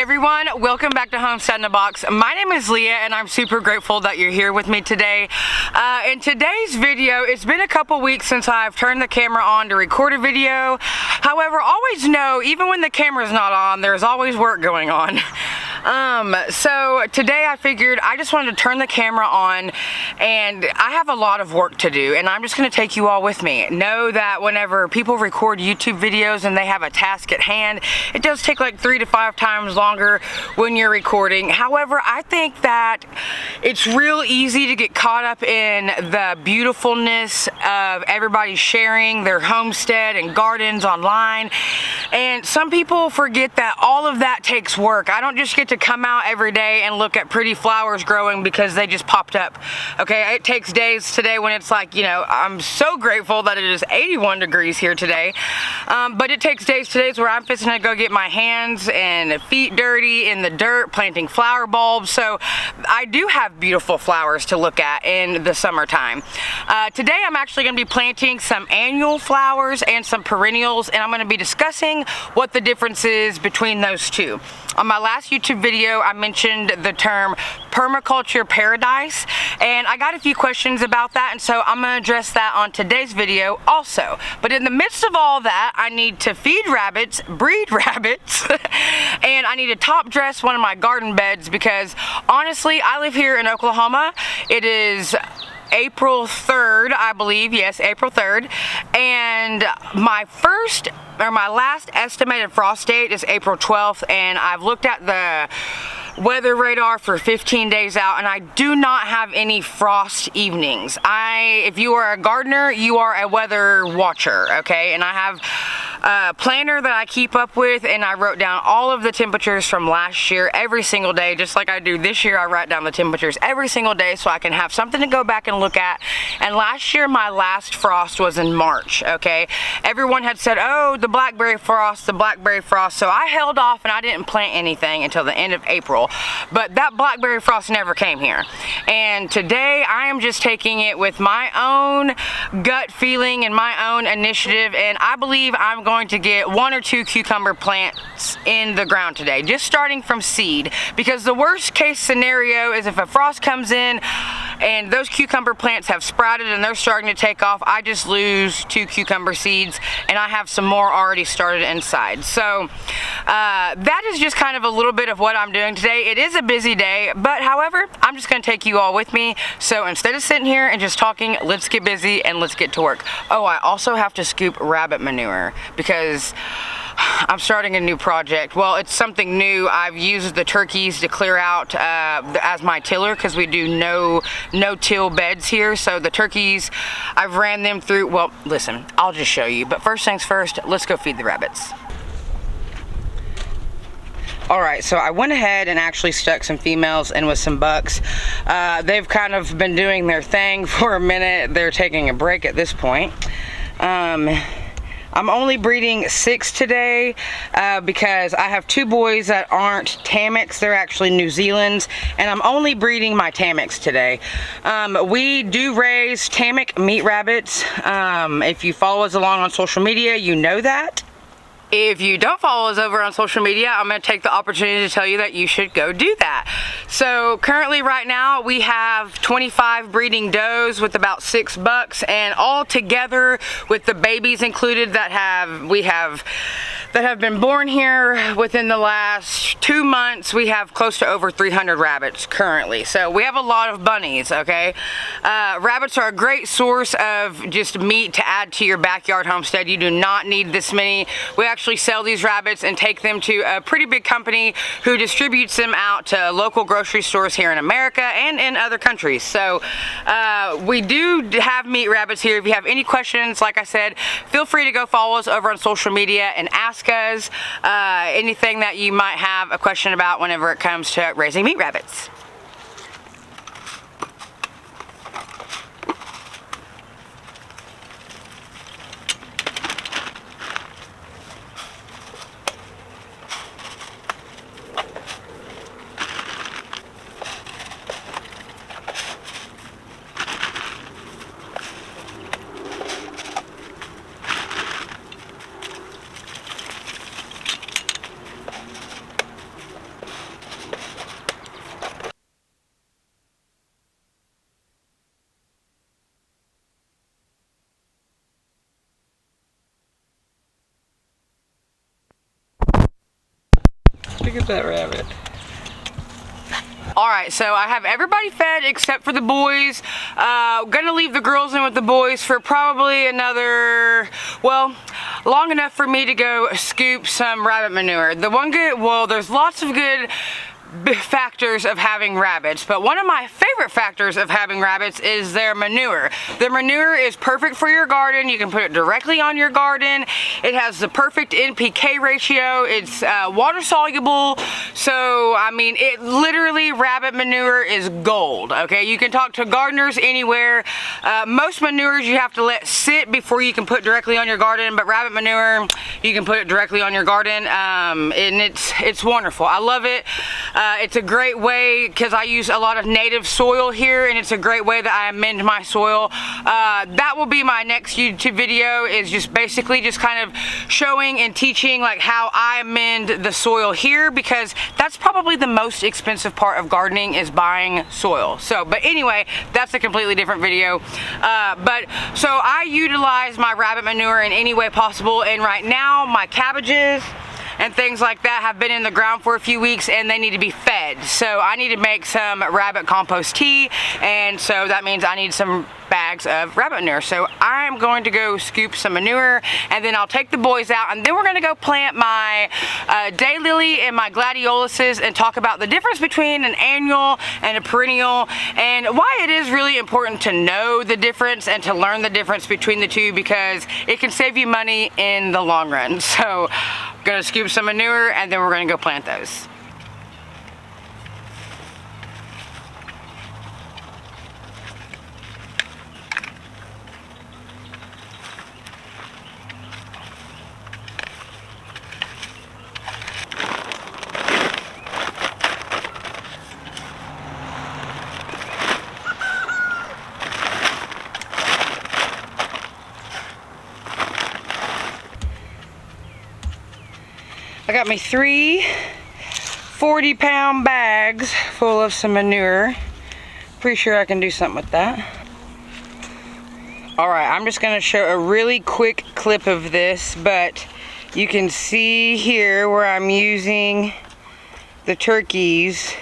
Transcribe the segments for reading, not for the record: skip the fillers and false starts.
everyone, welcome back to Homestead in a Box. My name is Leah and I'm super grateful that you're here with me today. In today's video, it's been a couple weeks since I've turned the camera on to record a video. However, always know, even when the camera's not on, there's always work going on. So today I figured I just wanted to turn the camera on, and I have a lot of work to do, and I'm just going to take you all with me. Know that whenever people record YouTube videos and they have a task at hand, it does take like 3 to 5 times longer when you're recording. However, I think that it's real easy to get caught up in the beautifulness of everybody sharing their homestead and gardens online, and some people forget that all of that takes work. I don't just get to come out every day and look at pretty flowers growing because they just popped up. Okay, it takes days today when it's like, you know, I'm so grateful that it is 81 degrees here today, but it takes days today where I'm fixing to go get my hands and feet dirty in the dirt planting flower bulbs. So I do have beautiful flowers to look at in the summertime. Today I'm actually going to be planting some annual flowers and some perennials, and I'm going to be discussing what the difference is between those two. On my last YouTube video, I mentioned the term permaculture paradise, and I got a few questions about that, and so I'm going to address that on today's video also. But in the midst of all that, I need to feed rabbits, breed rabbits, and I need to top dress one of my garden beds because honestly, I live here in Oklahoma. It is April 3rd, I believe, yes, April 3rd, and my last estimated frost date is April 12th, and I've looked at the weather radar for 15 days out, and I do not have any frost evenings. If you are a gardener, you are a weather watcher, okay? And I have a planner that I keep up with, and I wrote down all of the temperatures from last year every single day, just like I do this year. I write down the temperatures every single day so I can have something to go back and look at. And last year, my last frost was in March, okay? Everyone had said, oh, the blackberry frost, so I held off and I didn't plant anything until the end of April. But that blackberry frost never came here. And today I am just taking it with my own gut feeling and my own initiative, and I believe I'm going to get 1 or 2 cucumber plants in the ground today, just starting from seed, because the worst case scenario is if a frost comes in and those cucumber plants have sprouted and they're starting to take off, I just lose 2 cucumber seeds and I have some more already started inside. So that is just kind of a little bit of what I'm doing today. It is a busy day, but however, I'm just going to take you all with me. So instead of sitting here and just talking, let's get busy and let's get to work. Oh, I also have to scoop rabbit manure because I'm starting a new project. Well, it's something new. I've used the turkeys to clear out as my tiller because we do no-till beds here. So the turkeys, I've ran them through. Well, listen, I'll just show you. But first things first, let's go feed the rabbits. Alright, so I went ahead and actually stuck some females in with some bucks. They've kind of been doing their thing for a minute. They're taking a break at this point. I'm only breeding 6 today because I have 2 boys that aren't Tamics. They're actually New Zealand's, and I'm only breeding my Tamics today. We do raise Tamic meat rabbits. If you follow us along on social media, you know that. If you don't follow us over on social media, I'm going to take the opportunity to tell you that you should go do that. So currently right now we have 25 breeding does with about 6 bucks, and all together with the babies included that have been born here within the last 2 months, we have close to over 300 rabbits currently. So we have a lot of bunnies, okay? Rabbits are a great source of just meat to add to your backyard homestead. You do not need this many. We actually sell these rabbits and take them to a pretty big company who distributes them out to local grocery stores here in America and in other countries. So we do have meat rabbits here. If you have any questions, like I said, feel free to go follow us over on social media and ask us anything that you might have a question about whenever it comes to raising meat rabbits. Look at that rabbit. Alright, so I have everybody fed except for the boys. Gonna leave the girls in with the boys for probably another, well, long enough for me to go scoop some rabbit manure. The one good, well, there's lots of good factors of having rabbits, but one of my favorite factors of having rabbits is their manure. The manure is perfect for your garden. You can put it directly on your garden. It has the perfect NPK ratio. It's water soluble, so I mean, it literally, rabbit manure is gold. Okay, you can talk to gardeners anywhere. Most manures you have to let sit before you can put directly on your garden, but rabbit manure, you can put it directly on your garden, and it's wonderful. I love it. It's a great way, because I use a lot of native soil here, and it's a great way that I amend my soil. That will be my next YouTube video, is just basically just kind of showing and teaching like how I amend the soil here, because that's probably the most expensive part of gardening, is buying soil. So, but anyway, that's a completely different video. So I utilize my rabbit manure in any way possible, and right now my cabbages and things like that have been in the ground for a few weeks and they need to be fed. So I need to make some rabbit compost tea, and so that means I need some bags of rabbit manure. So I'm going to go scoop some manure, and then I'll take the boys out, and then we're going to go plant my daylily and my gladioluses and talk about the difference between an annual and a perennial, and why it is really important to know the difference and to learn the difference between the two, because it can save you money in the long run. So I'm going to scoop some manure, and then we're going to go plant those. I got me 3 40-pound bags full of some manure. Pretty sure I can do something with that. Alright, I'm just going to show a really quick clip of this, but you can see here where I'm using the turkeys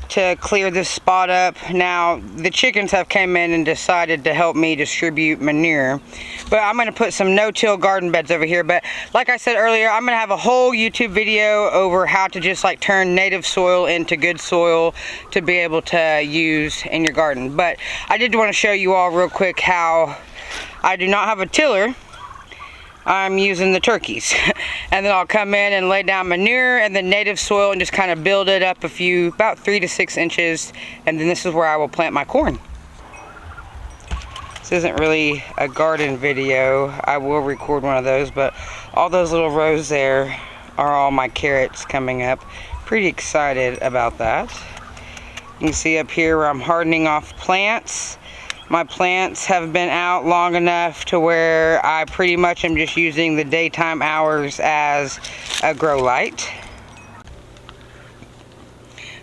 to clear this spot up. Now, the chickens have come in and decided to help me distribute manure, but I'm going to put some no-till garden beds over here. But like I said earlier, I'm going to have a whole YouTube video over how to just like turn native soil into good soil to be able to use in your garden. But I did want to show you all real quick how I do not have a tiller. I'm using the turkeys. And then I'll come in and lay down manure and then native soil and just kind of build it up about 3 to 6 inches. And then this is where I will plant my corn. This isn't really a garden video. I will record one of those, but all those little rows there are all my carrots coming up. Pretty excited about that. You can see up here where I'm hardening off plants. My plants have been out long enough to where I pretty much am just using the daytime hours as a grow light.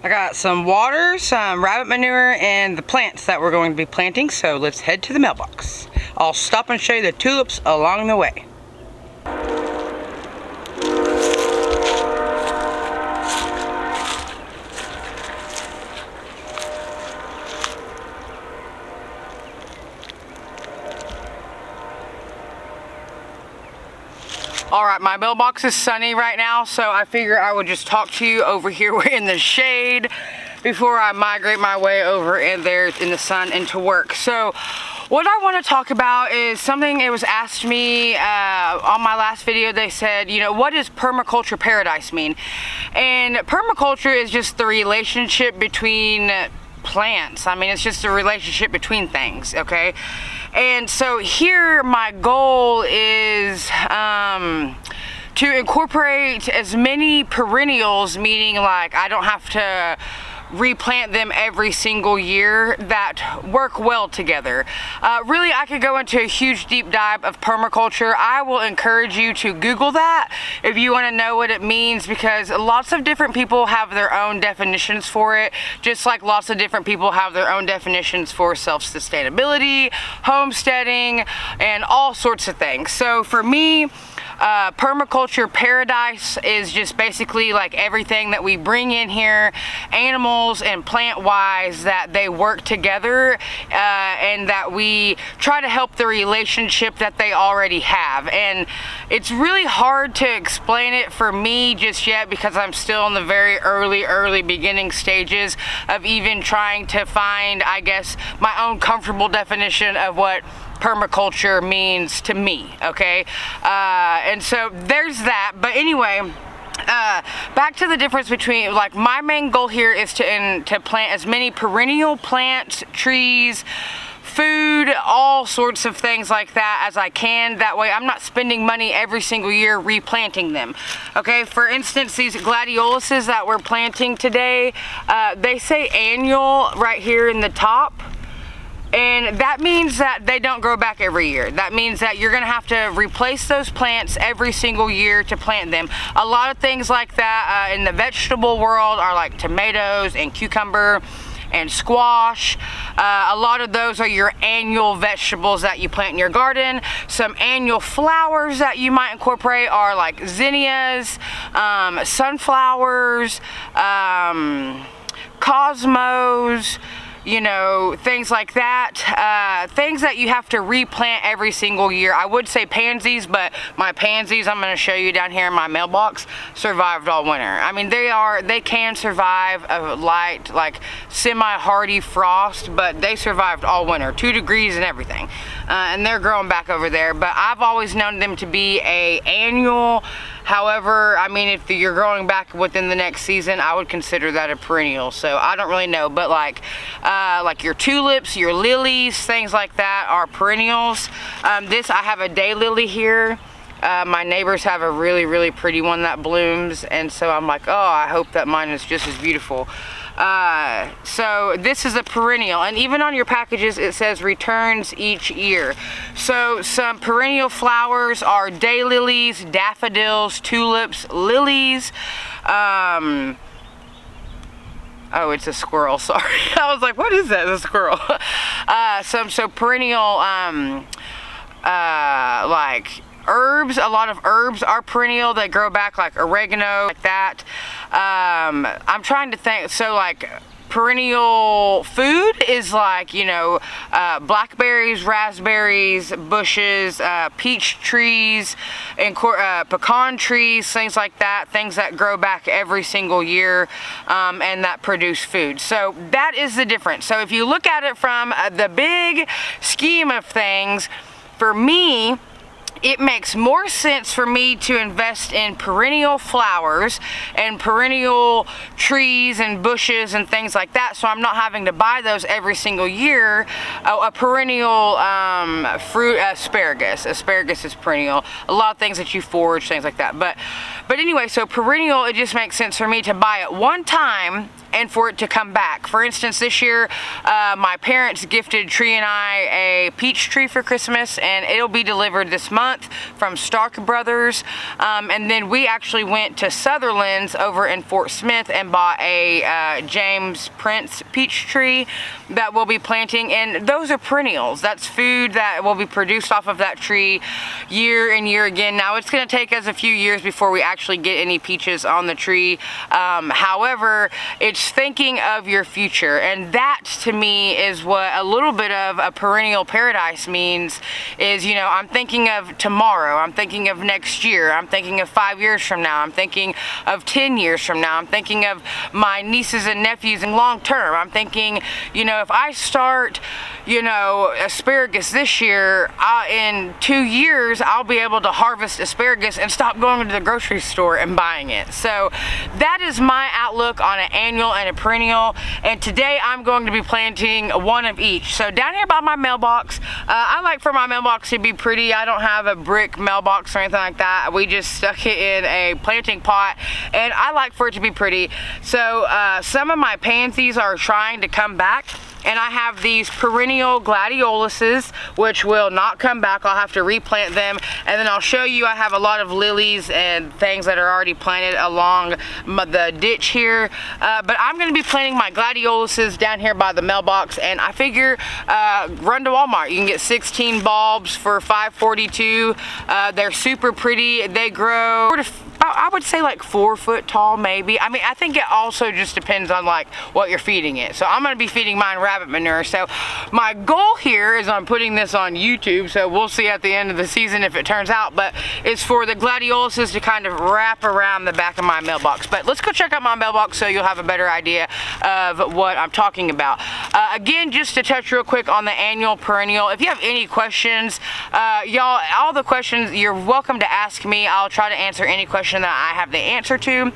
I got some water, some rabbit manure, and the plants that we're going to be planting, so let's head to the mailbox. I'll stop and show you the tulips along the way. Alright, my mailbox is sunny right now, so I figure I would just talk to you over here in the shade before I migrate my way over in there in the sun into work. So what I want to talk about is something it was asked me on my last video. They said, you know, what does permaculture paradise mean? And permaculture is just the relationship between plants. I mean, it's just a relationship between things, okay? And so here my goal is to incorporate as many perennials, meaning like I don't have to replant them every single year, that work well together. Really, I could go into a huge deep dive of permaculture. I will encourage you to Google that if you want to know what it means, because lots of different people have their own definitions for it, just like lots of different people have their own definitions for self-sustainability, homesteading, and all sorts of things. So for me, Permaculture paradise is just basically like everything that we bring in here, animals and plant wise, that they work together and that we try to help the relationship that they already have. And it's really hard to explain it for me just yet, because I'm still in the very early beginning stages of even trying to find, I guess, my own comfortable definition of what permaculture means to me, okay? And so there's that. But anyway, back to the difference between, like, my main goal here is to plant as many perennial plants, trees, food, all sorts of things like that as I can. That way I'm not spending money every single year replanting them. Okay, for instance, these gladioluses that we're planting today, they say annual right here in the top. And that means that they don't grow back every year. That means that you're gonna have to replace those plants every single year to plant them. A lot of things like that in the vegetable world are like tomatoes and cucumber and squash. A lot of those are your annual vegetables that you plant in your garden. Some annual flowers that you might incorporate are like zinnias, sunflowers, cosmos, you know, things like that. Things that you have to replant every single year. I would say pansies, but my pansies, I'm going to show you down here in my mailbox, survived all winter. I mean, they can survive a light, like semi-hardy frost, but they survived all winter, 2 degrees and everything. And they're growing back over there. But I've always known them to be a annual. However, I mean, if you're growing back within the next season, I would consider that a perennial. So I don't really know, but like your tulips, your lilies, things like that are perennials. I have a daylily here. My neighbors have a really pretty one that blooms, and so I'm like, oh, I hope that mine is just as beautiful. So this is a perennial, and even on your packages it says returns each year. So some perennial flowers are daylilies, daffodils, tulips, lilies. Oh, it's a squirrel, sorry. I was like, what is that? It's a squirrel. So perennial, like herbs, a lot of herbs are perennial. They grow back, like oregano, like that. I'm trying to think, so like perennial food is like, you know, blackberries, raspberries, bushes, peach trees, and pecan trees, things like that, things that grow back every single year, and that produce food. So that is the difference. So if you look at it from the big scheme of things, for me, it makes more sense for me to invest in perennial flowers and perennial trees and bushes and things like that, so I'm not having to buy those every single year. A perennial fruit, asparagus is perennial. A lot of things that you forage, things like that. But anyway, so perennial, it just makes sense for me to buy it one time and for it to come back. For instance, this year, my parents gifted Tree and I a peach tree for Christmas, and it'll be delivered this month from Stark Brothers. And then we actually went to Sutherland's over in Fort Smith and bought a James Prince peach tree that we'll be planting, and those are perennials. That's food that will be produced off of that tree year and year again. Now, it's going to take us a few years before we actually get any peaches on the tree. However, it's thinking of your future, and that to me is what a little bit of a perennial paradise means. Is, you know, I'm thinking of tomorrow, I'm thinking of next year, I'm thinking of 5 years from now, I'm thinking of 10 years from now, I'm thinking of my nieces and nephews in long term. I'm thinking, you know, if I start, you know, asparagus this year, in 2 years I'll be able to harvest asparagus and stop going to the grocery store and buying it. So that is my outlook on an annual and a perennial, and today I'm going to be planting one of each. So down here by my mailbox, I like for my mailbox to be pretty. I don't have a brick mailbox or anything like that. We just stuck it in a planting pot, and I like for it to be pretty. So some of my pansies are trying to come back, And I have these perennial gladioluses, which will not come back. I'll have to replant them. And then I'll show you, I have a lot of lilies and things that are already planted along the ditch here. But I'm going to be planting my gladioluses down here by the mailbox. And I figure run to Walmart. You can get 16 bulbs for $5.42. They're super pretty. They grow, I would say like 4 foot tall maybe. I mean, I think it also just depends on like what you're feeding it. So I'm going to be feeding mine rabbit manure. So my goal here is I'm putting this on YouTube, so we'll see at the end of the season if it turns out, but it's for the gladioluses to kind of wrap around the back of my mailbox. But let's go check out my mailbox so you'll have a better idea of what I'm talking about. Again, just to touch real quick on the annual perennial, if you have any questions, y'all, all the questions you're welcome to ask me. I'll try to answer any question that I have the answer to.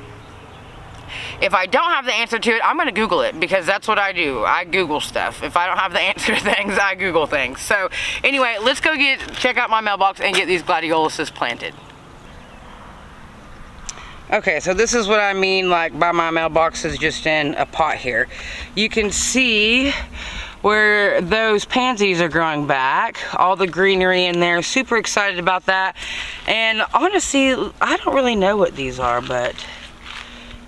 If I don't have the answer to it, I'm going to Google it, because that's what I do. I Google stuff. If I don't have the answer to things, I Google things. So anyway, let's go check out my mailbox and get these gladioluses planted. Okay, so this is what I mean like by my mailbox is just in a pot here. You can see where those pansies are growing back, all the greenery in there. Super excited about that. And honestly, I don't really know what these are, but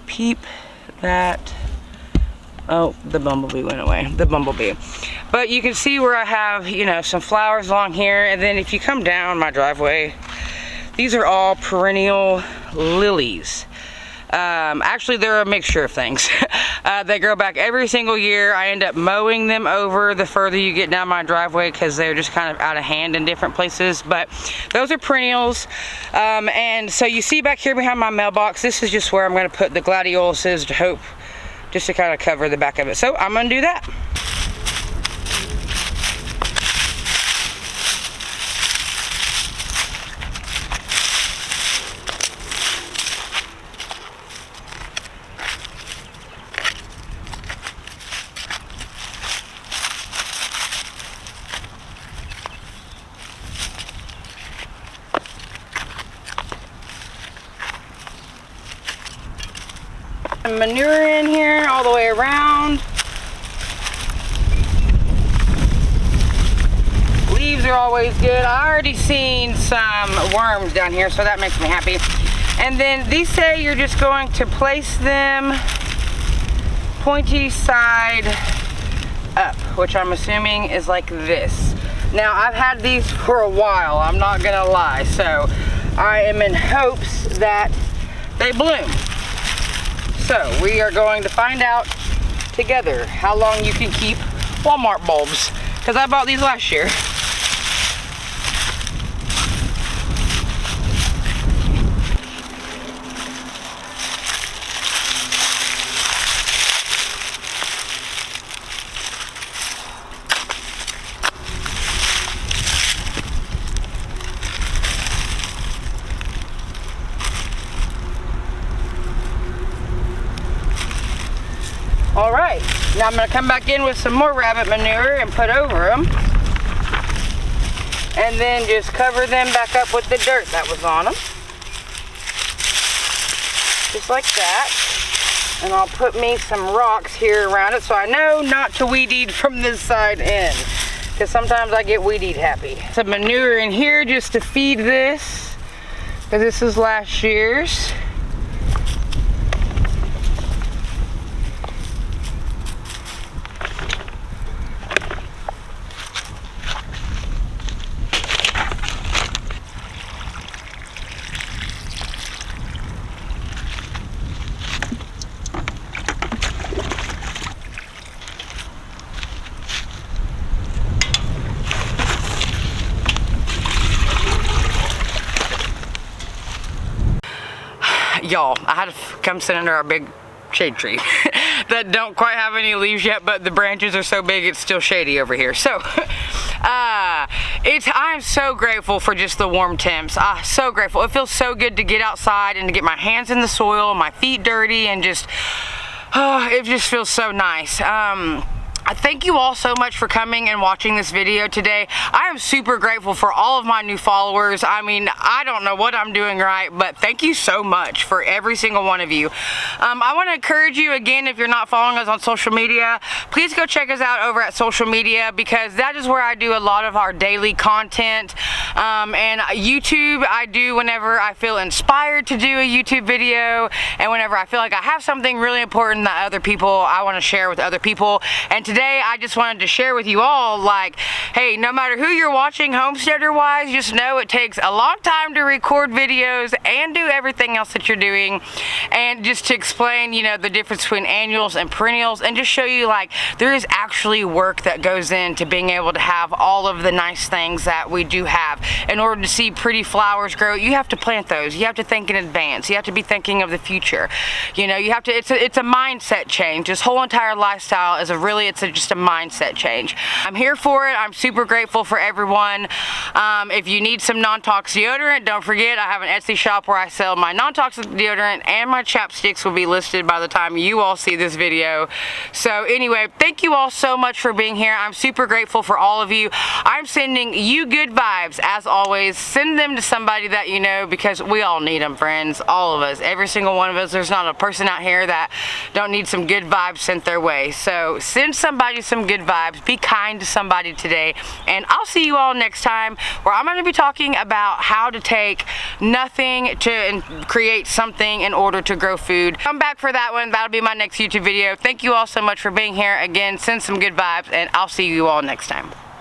peep that. Oh, the bumblebee went away, the bumblebee. But you can see where I have, you know, some flowers along here. And then if you come down my driveway, these are all perennial lilies. Actually, they're a mixture of things. They grow back every single year. I end up mowing them over the further you get down my driveway, because they're just kind of out of hand in different places. But those are perennials. And so you see back here behind my mailbox, this is just where I'm going to put the gladioluses to hope, just to kind of cover the back of it. So I'm going to do that. Manure in here all the way around. Leaves are always good. I already seen some worms down here, so that makes me happy. And then these say you're just going to place them pointy side up, which I'm assuming is like this. Now, I've had these for a while, I'm not gonna lie, so I am in hopes that they bloom. So we are going to find out together how long you can keep Walmart bulbs, because I bought these last year. All right, now I'm gonna come back in with some more rabbit manure and put over them. And then just cover them back up with the dirt that was on them. Just like that. And I'll put me some rocks here around it so I know not to weed eat from this side in, because sometimes I get weed eat happy. Some manure in here just to feed this, because this is last year's. Y'all, I had to come sit under our big shade tree that don't quite have any leaves yet, but the branches are so big it's still shady over here. So I'm so grateful for just the warm temps. So grateful. It feels so good to get outside and to get my hands in the soil, my feet dirty, and just it just feels so nice. Thank you all so much for coming and watching this video today. I am super grateful for all of my new followers. I mean, I don't know what I'm doing right, but thank you so much for every single one of you. I want to encourage you again, if you're not following us on social media, please go check us out over at social media, because that is where I do a lot of our daily content. And YouTube, I do whenever I feel inspired to do a YouTube video, and whenever I feel like I have something really important that I want to share with other people. And today I just wanted to share with you all, like, hey, no matter who you're watching homesteader wise, just know it takes a long time to record videos and do everything else that you're doing. And just to explain, you know, the difference between annuals and perennials, and just show you, like, there is actually work that goes into being able to have all of the nice things that we do have. In order to see pretty flowers grow, you have to plant those. You have to think in advance. You have to be thinking of the future. You know, you have to, it's a mindset change. This whole entire lifestyle is just a mindset change. I'm here for it. I'm super grateful for everyone. If you need some non-toxic deodorant, don't forget I have an Etsy shop where I sell my non-toxic deodorant, and my chapsticks will be listed by the time you all see this video. So anyway, thank you all so much for being here. I'm super grateful for all of you. I'm sending you good vibes as always. Send them to somebody that you know, because we all need them, friends. All of us, every single one of us. There's not a person out here that don't need some good vibes sent their way. So send somebody some good vibes. Be kind to somebody today, and I'll see you all next time, where I'm going to be talking about how to take nothing to create something in order to grow food. Come back for that one. That'll be my next YouTube video. Thank you all so much for being here. Again, send some good vibes, and I'll see you all next time.